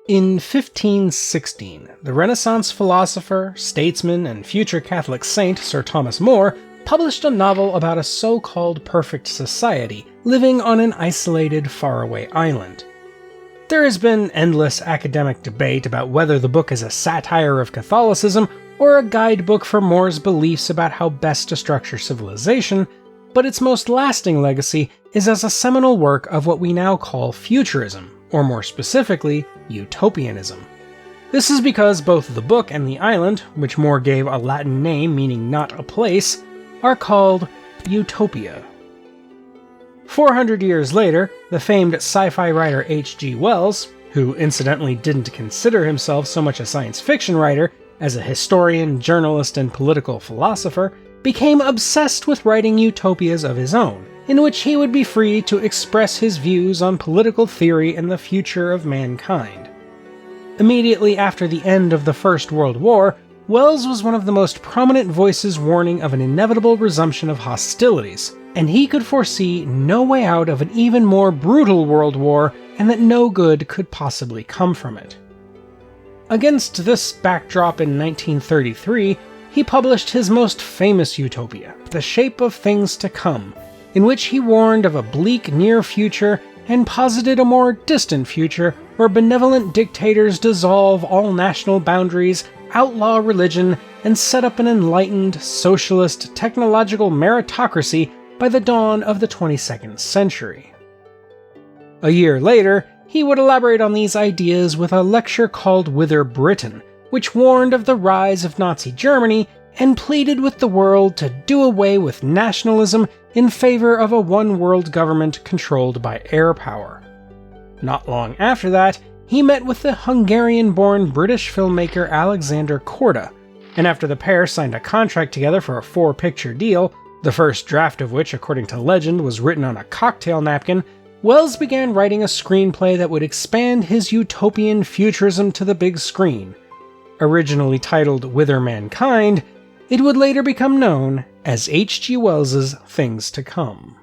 In 1516, the Renaissance philosopher, statesman, and future Catholic saint Sir Thomas More published a novel about a so-called perfect society living on an isolated, faraway island. There has been endless academic debate about whether the book is a satire of Catholicism or a guidebook for More's beliefs about how best to structure civilization, but its most lasting legacy is as a seminal work of what we now call futurism, or more specifically, utopianism. This is because both the book and the island, which More gave a Latin name meaning not a place, are called Utopia. 400 years later, the famed sci-fi writer H.G. Wells, who incidentally didn't consider himself so much a science fiction writer as a historian, journalist, and political philosopher, became obsessed with writing utopias of his own, in which he would be free to express his views on political theory and the future of mankind. Immediately after the end of the First World War, Wells was one of the most prominent voices warning of an inevitable resumption of hostilities, and he could foresee no way out of an even more brutal world war, and that no good could possibly come from it. Against this backdrop in 1933, he published his most famous utopia, The Shape of Things to Come, in which he warned of a bleak near future and posited a more distant future where benevolent dictators dissolve all national boundaries, outlaw religion, and set up an enlightened, socialist, technological meritocracy by the dawn of the 22nd century. A year later, he would elaborate on these ideas with a lecture called Whither Britain, which warned of the rise of Nazi Germany and pleaded with the world to do away with nationalism in favor of a one-world government controlled by air power. Not long after that, he met with the Hungarian-born British filmmaker Alexander Korda, and after the pair signed a contract together for a 4-picture deal, the first draft of which, according to legend, was written on a cocktail napkin, Wells began writing a screenplay that would expand his utopian futurism to the big screen. Originally titled Whither Mankind, it would later become known as H.G. Wells's Things to Come.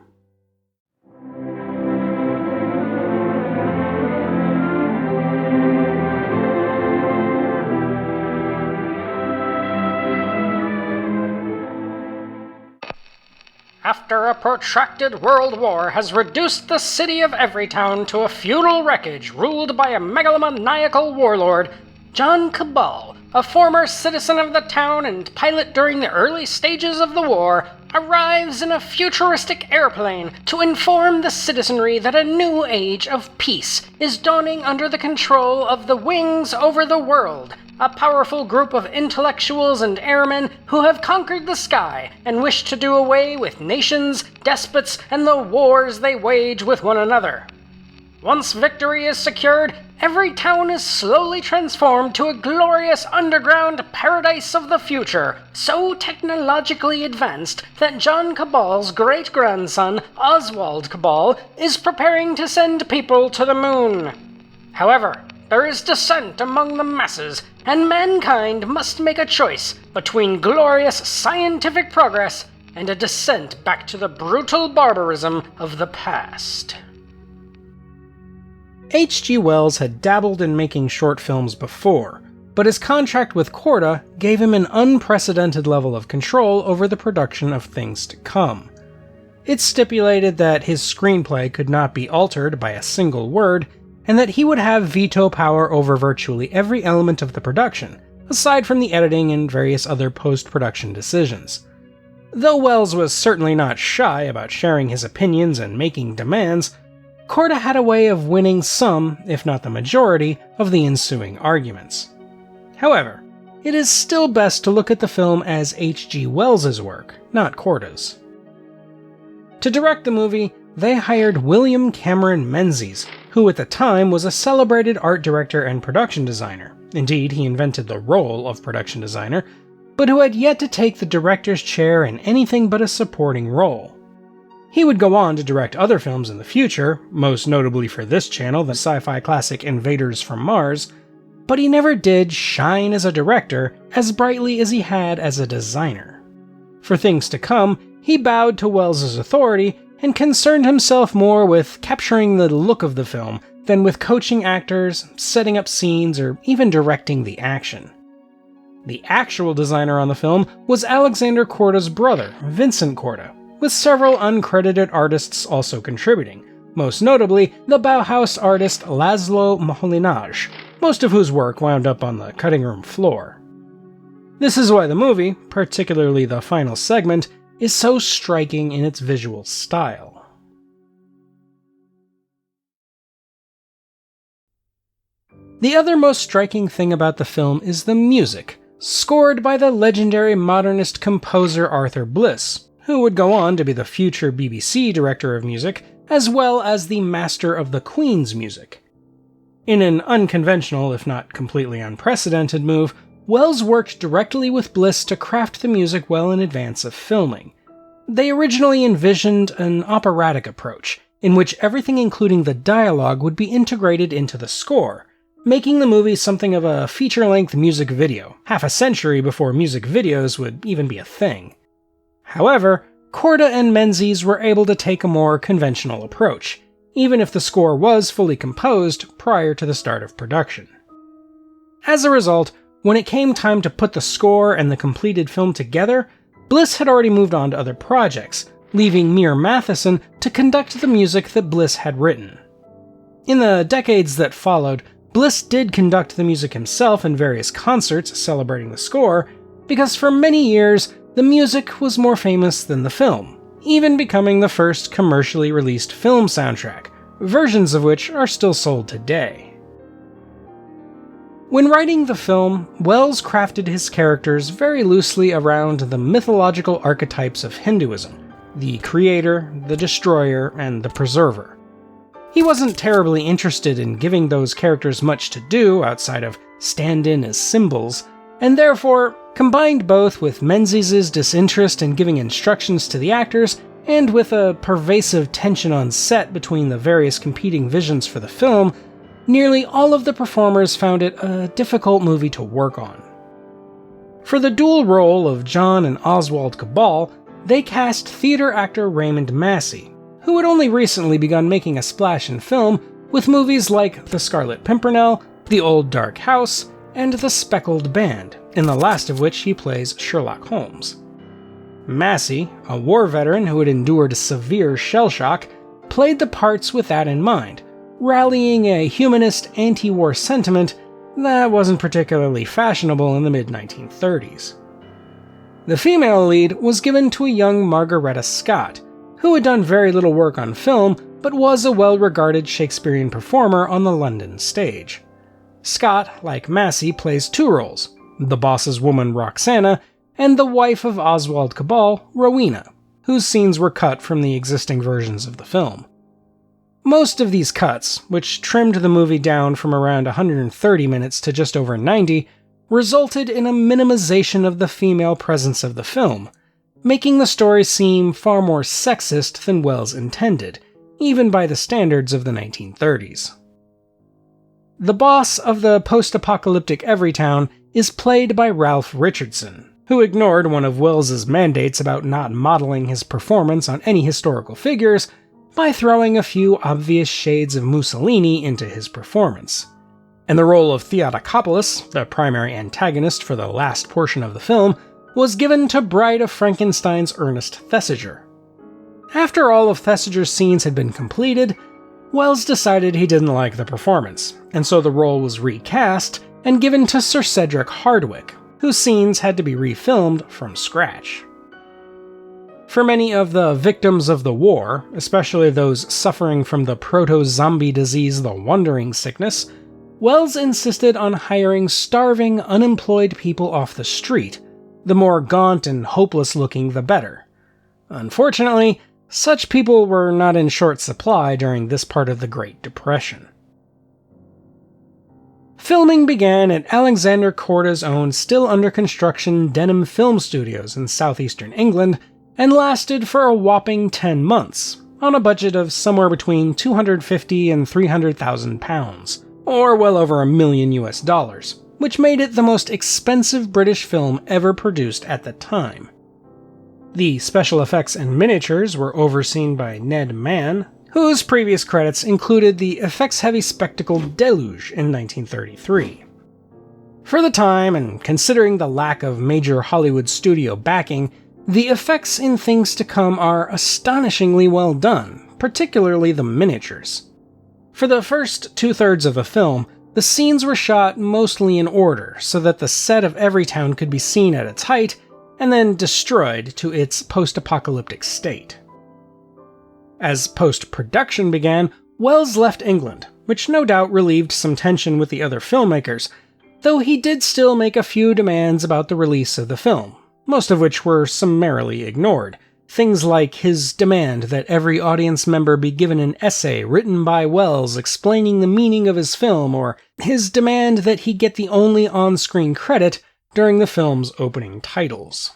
After a protracted world war has reduced the city of Everytown to a feudal wreckage ruled by a megalomaniacal warlord, John Cabal, a former citizen of the town and pilot during the early stages of the war, arrives in a futuristic airplane to inform the citizenry that a new age of peace is dawning under the control of the Wings Over the World, a powerful group of intellectuals and airmen who have conquered the sky and wish to do away with nations, despots, and the wars they wage with one another. Once victory is secured, every town is slowly transformed to a glorious underground paradise of the future, so technologically advanced that John Cabal's great-grandson, Oswald Cabal, is preparing to send people to the moon. However, there is dissent among the masses, and mankind must make a choice between glorious scientific progress and a descent back to the brutal barbarism of the past. H.G. Wells had dabbled in making short films before, but his contract with Korda gave him an unprecedented level of control over the production of Things to Come. It stipulated that his screenplay could not be altered by a single word, and that he would have veto power over virtually every element of the production, aside from the editing and various other post-production decisions. Though Wells was certainly not shy about sharing his opinions and making demands, Korda had a way of winning some, if not the majority, of the ensuing arguments. However, it is still best to look at the film as H.G. Wells's work, not Korda's. To direct the movie, they hired William Cameron Menzies, who at the time was a celebrated art director and production designer. Indeed, he invented the role of production designer, but who had yet to take the director's chair in anything but a supporting role. He would go on to direct other films in the future, most notably for this channel, the sci-fi classic Invaders from Mars, but he never did shine as a director as brightly as he had as a designer. For Things to Come, he bowed to Wells's authority and concerned himself more with capturing the look of the film than with coaching actors, setting up scenes, or even directing the action. The actual designer on the film was Alexander Korda's brother, Vincent Korda, with several uncredited artists also contributing, most notably the Bauhaus artist Laszlo Moholy-Nagy, most of whose work wound up on the cutting room floor. This is why the movie, particularly the final segment, is so striking in its visual style. The other most striking thing about the film is the music, scored by the legendary modernist composer Arthur Bliss, who would go on to be the future BBC director of music, as well as the master of the Queen's music. In an unconventional, if not completely unprecedented move, Wells worked directly with Bliss to craft the music well in advance of filming. They originally envisioned an operatic approach, in which everything including the dialogue would be integrated into the score, making the movie something of a feature-length music video, half a century before music videos would even be a thing. However, Korda and Menzies were able to take a more conventional approach, even if the score was fully composed prior to the start of production. As a result, when it came time to put the score and the completed film together, Bliss had already moved on to other projects, leaving Mir Matheson to conduct the music that Bliss had written. In the decades that followed, Bliss did conduct the music himself in various concerts celebrating the score, because for many years, the music was more famous than the film, even becoming the first commercially released film soundtrack, versions of which are still sold today. When writing the film, Wells crafted his characters very loosely around the mythological archetypes of Hinduism: the creator, the destroyer, and the preserver. He wasn't terribly interested in giving those characters much to do outside of stand-in as symbols, and therefore combined both with Menzies' disinterest in giving instructions to the actors and with a pervasive tension on set between the various competing visions for the film. Nearly all of the performers found it a difficult movie to work on. For the dual role of John and Oswald Cabal, they cast theater actor Raymond Massey, who had only recently begun making a splash in film with movies like The Scarlet Pimpernel, The Old Dark House, and The Speckled Band, in the last of which he plays Sherlock Holmes. Massey, a war veteran who had endured severe shell shock, played the parts with that in mind, rallying a humanist anti-war sentiment that wasn't particularly fashionable in the mid-1930s. The female lead was given to a young Margaretta Scott, who had done very little work on film but was a well-regarded Shakespearean performer on the London stage. Scott, like Massey, plays two roles: the boss's woman Roxana, and the wife of Oswald Cabal, Rowena, whose scenes were cut from the existing versions of the film. Most of these cuts, which trimmed the movie down from around 130 minutes to just over 90, resulted in a minimization of the female presence of the film, making the story seem far more sexist than Wells intended, even by the standards of the 1930s. The boss of the post-apocalyptic Everytown is played by Ralph Richardson, who ignored one of Wells's mandates about not modeling his performance on any historical figures by throwing a few obvious shades of Mussolini into his performance. And the role of Theotokopoulos, the primary antagonist for the last portion of the film, was given to Bride of Frankenstein's Ernest Thesiger. After all of Thesiger's scenes had been completed, Wells decided he didn't like the performance, and so the role was recast and given to Sir Cedric Hardwicke, whose scenes had to be refilmed from scratch. For many of the victims of the war, especially those suffering from the proto-zombie disease the Wandering Sickness, Wells insisted on hiring starving, unemployed people off the street. The more gaunt and hopeless-looking, the better. Unfortunately, such people were not in short supply during this part of the Great Depression. Filming began at Alexander Korda's own still-under-construction Denham Film Studios in southeastern England, and lasted for a whopping 10 months, on a budget of somewhere between £250,000 and £300,000, or well over $1 million US, which made it the most expensive British film ever produced at the time. The special effects and miniatures were overseen by Ned Mann, whose previous credits included the effects-heavy spectacle Deluge in 1933. For the time, and considering the lack of major Hollywood studio backing, the effects in Things to Come are astonishingly well done, particularly the miniatures. For the first two-thirds of the film, the scenes were shot mostly in order, so that the set of Everytown could be seen at its height, and then destroyed to its post-apocalyptic state. As post-production began, Wells left England, which no doubt relieved some tension with the other filmmakers, though he did still make a few demands about the release of the film, most of which were summarily ignored. Things like his demand that every audience member be given an essay written by Wells explaining the meaning of his film, or his demand that he get the only on-screen credit during the film's opening titles.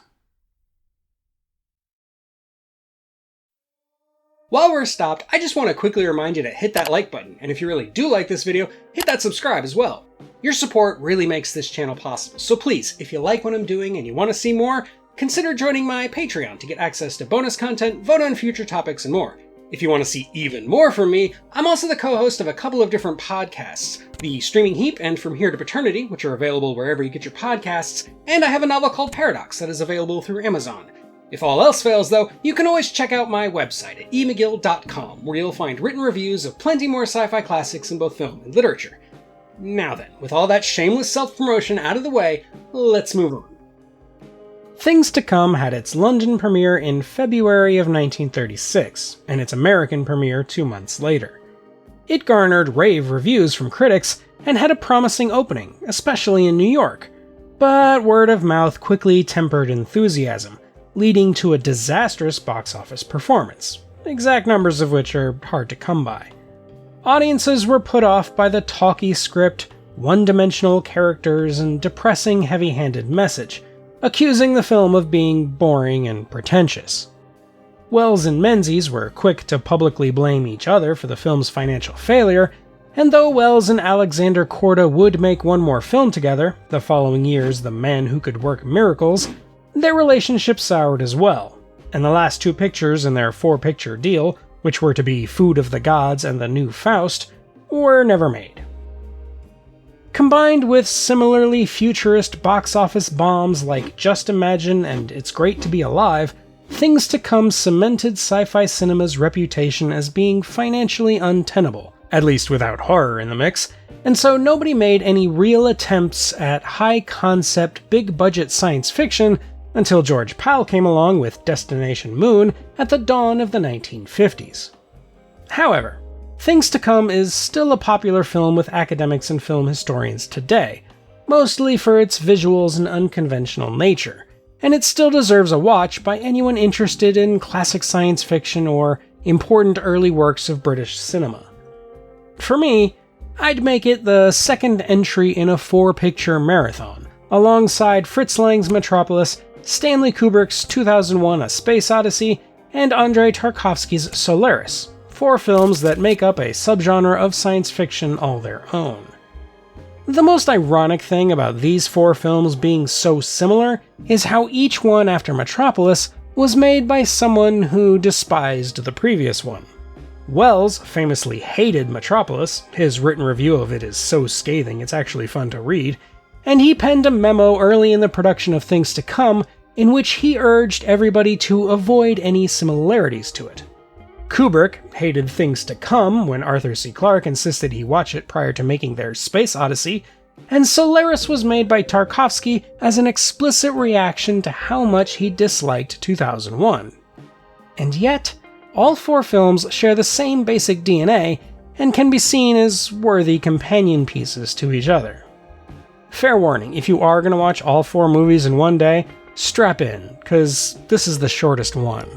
While we're stopped, I just want to quickly remind you to hit that like button, and if you really do like this video, hit that subscribe as well. Your support really makes this channel possible, so please, if you like what I'm doing and you want to see more, consider joining my Patreon to get access to bonus content, vote on future topics, and more. If you want to see even more from me, I'm also the co-host of a couple of different podcasts, The Streaming Heap and From Here to Paternity, which are available wherever you get your podcasts, and I have a novel called Paradox that is available through Amazon. If all else fails, though, you can always check out my website at emcgill.com, where you'll find written reviews of plenty more sci-fi classics in both film and literature. Now then, with all that shameless self-promotion out of the way, let's move on. Things to Come had its London premiere in February of 1936, and its American premiere 2 months later. It garnered rave reviews from critics, and had a promising opening, especially in New York. But word of mouth quickly tempered enthusiasm, leading to a disastrous box office performance, exact numbers of which are hard to come by. Audiences were put off by the talky script, one-dimensional characters, and depressing, heavy-handed message, accusing the film of being boring and pretentious. Wells and Menzies were quick to publicly blame each other for the film's financial failure, and though Wells and Alexander Korda would make one more film together, the following year's The Man Who Could Work Miracles, their relationship soured as well, and the last two pictures in their 4-picture deal, which were to be Food of the Gods and The New Faust, were never made. Combined with similarly futurist box office bombs like Just Imagine and It's Great to Be Alive, Things to Come cemented sci-fi cinema's reputation as being financially untenable, at least without horror in the mix, and so nobody made any real attempts at high-concept, big-budget science fiction until George Pal came along with Destination Moon at the dawn of the 1950s. However, Things to Come is still a popular film with academics and film historians today, mostly for its visuals and unconventional nature, and it still deserves a watch by anyone interested in classic science fiction or important early works of British cinema. For me, I'd make it the second entry in a 4-picture marathon, alongside Fritz Lang's Metropolis, Stanley Kubrick's 2001 A Space Odyssey, and Andrei Tarkovsky's Solaris, 4 films that make up a subgenre of science fiction all their own. The most ironic thing about these 4 films being so similar is how each one after Metropolis was made by someone who despised the previous one. Wells famously hated Metropolis, his written review of it is so scathing it's actually fun to read, and he penned a memo early in the production of Things to Come in which he urged everybody to avoid any similarities to it. Kubrick hated Things to Come when Arthur C. Clarke insisted he watch it prior to making their Space Odyssey, and Solaris was made by Tarkovsky as an explicit reaction to how much he disliked 2001. And yet, all 4 films share the same basic DNA and can be seen as worthy companion pieces to each other. Fair warning, if you are going to watch all 4 movies in one day, strap in, cause this is the shortest one.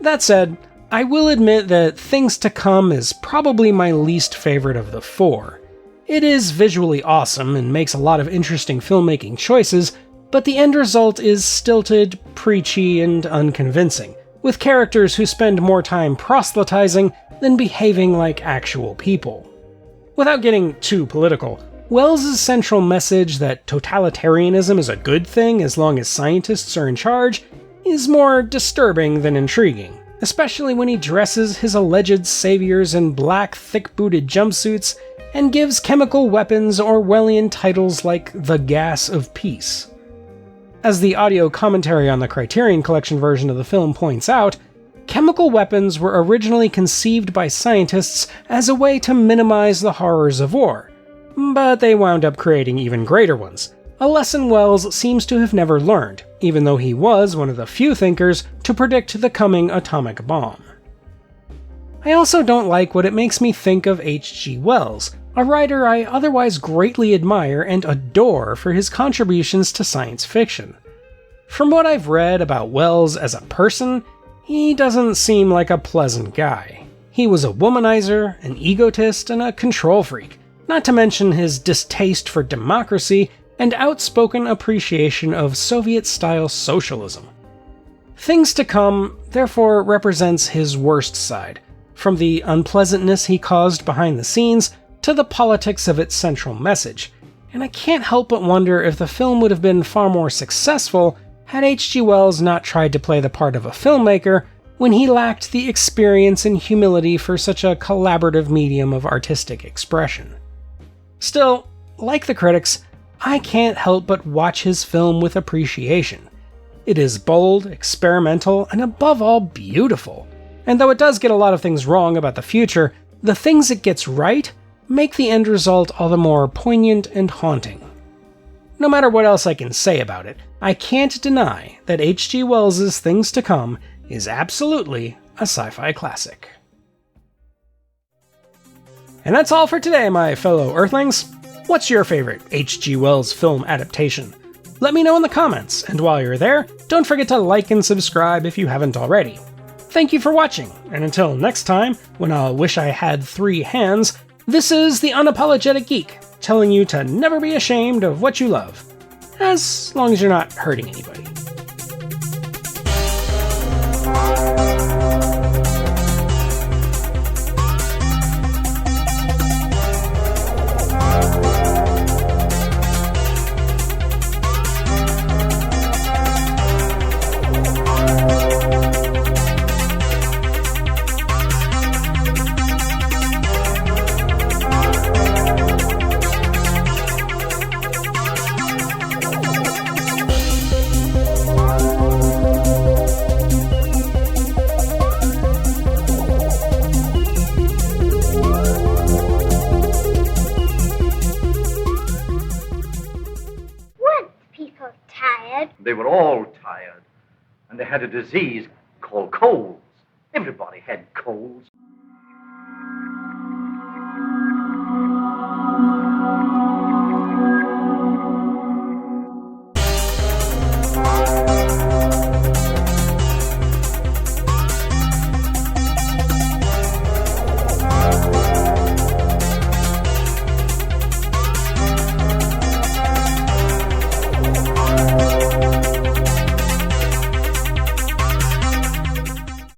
That said, I will admit that Things to Come is probably my least favorite of the 4. It is visually awesome and makes a lot of interesting filmmaking choices, but the end result is stilted, preachy, and unconvincing, with characters who spend more time proselytizing than behaving like actual people. Without getting too political, Wells' central message that totalitarianism is a good thing as long as scientists are in charge is more disturbing than intriguing, especially when he dresses his alleged saviors in black, thick-booted jumpsuits and gives chemical weapons Orwellian titles like the Gas of Peace. As the audio commentary on the Criterion Collection version of the film points out, chemical weapons were originally conceived by scientists as a way to minimize the horrors of war, but they wound up creating even greater ones, a lesson Wells seems to have never learned, even though he was one of the few thinkers to predict the coming atomic bomb. I also don't like what it makes me think of H.G. Wells, a writer I otherwise greatly admire and adore for his contributions to science fiction. From what I've read about Wells as a person, he doesn't seem like a pleasant guy. He was a womanizer, an egotist, and a control freak, not to mention his distaste for democracy and outspoken appreciation of Soviet-style socialism. Things to Come therefore represents his worst side, from the unpleasantness he caused behind the scenes to the politics of its central message, and I can't help but wonder if the film would have been far more successful had H.G. Wells not tried to play the part of a filmmaker when he lacked the experience and humility for such a collaborative medium of artistic expression. Still, like the critics, I can't help but watch his film with appreciation. It is bold, experimental, and above all beautiful. And though it does get a lot of things wrong about the future, the things it gets right make the end result all the more poignant and haunting. No matter what else I can say about it, I can't deny that H.G. Wells' Things to Come is absolutely a sci-fi classic. And that's all for today, my fellow Earthlings. What's your favorite H.G. Wells film adaptation? Let me know in the comments, and while you're there, don't forget to like and subscribe if you haven't already. Thank you for watching, and until next time, when I'll wish I had 3 hands, this is the Unapologetic Geek, telling you to never be ashamed of what you love, as long as you're not hurting anybody. They were all tired, and they had a disease called colds. Everybody had colds.